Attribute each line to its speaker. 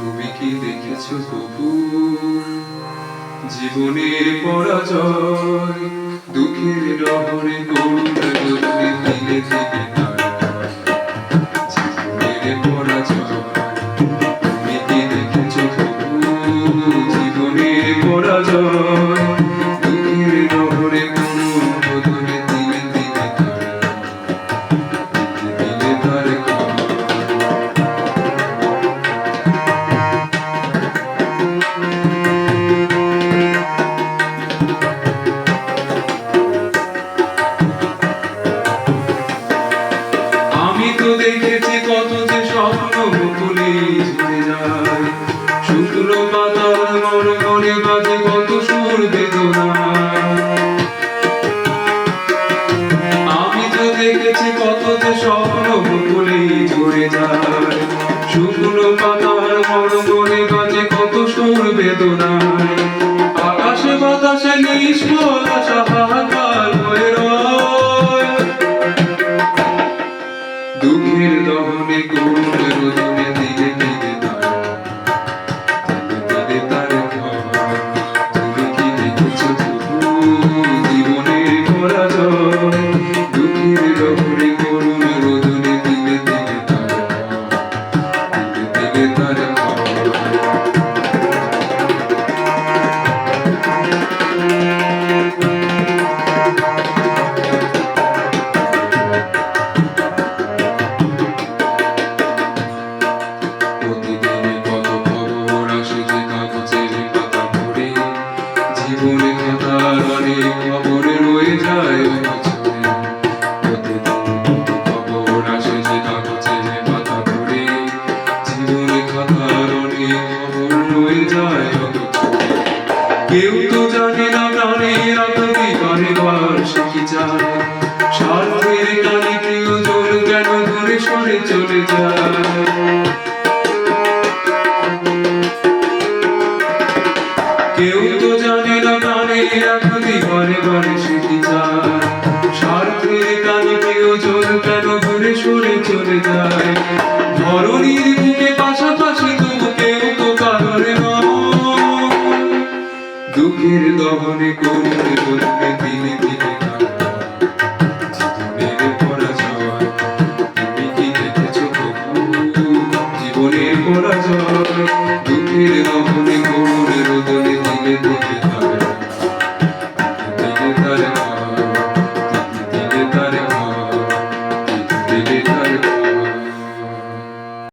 Speaker 1: তুমি কি দেখেছো প্রভু জীবনের পরাজয়, দুঃখের ডহরে করুণ রোদনে দিলে থেকে জীবনের পরাজয়। তুমি কি দেখেছো প্রভু জীবনের পরাজয়, দুঃখের ডহরে করুণ রোদনে দিলে থেকে দিলে তার দেখেছি কত যে স্বপ্ন মুকুলে ঝরে যায়, শুকনো পাতার মনে বাজে কত সুর বেদনা। আমি তো দেখেছি কত যে স্বপ্ন মুকুলে ঝরে যায়, শুকনো পাতার মনে বাজে কত সুর বেদনা। আকাশে বাতাসে নিষ্ফল আশা হাহাকার হয়ে রয়, দুঃখের দহনে করুণ রোদনে দিলে দিলে তার ঘর। তুমি কি দেখেছো প্রভু জীবনের পরাজয়, দুঃখের দহনে করুণ রোদনে দিলে দিলে তার ঘর। জীবনে খাতার অনেক খবর রয়ে যায় অগোছরে, প্রতিদিন খবর আসে যে কাগজে পাতা পড়ে। জীবনে খাতার অনেক খবর রয়ে যায় অগোছরে, কেউ তো জানে না প্রাণের আতঙ্কে কানে সে কি চায়, স্বার্থের টানে প্রিয়জন কেন দূরে সরে চলে যায়। কেউ তো জানে না প্রাণের আকুতি ঘরে ঘরে সে কি চায়, স্বার্থের টানে প্রিয়জন কেন দূরে সরে চলে যায়। ধরণীর বুকে পাশাপাশি তবু কেউ তো কারণে নয়, দুঃখের দহনে করুণ রোদনে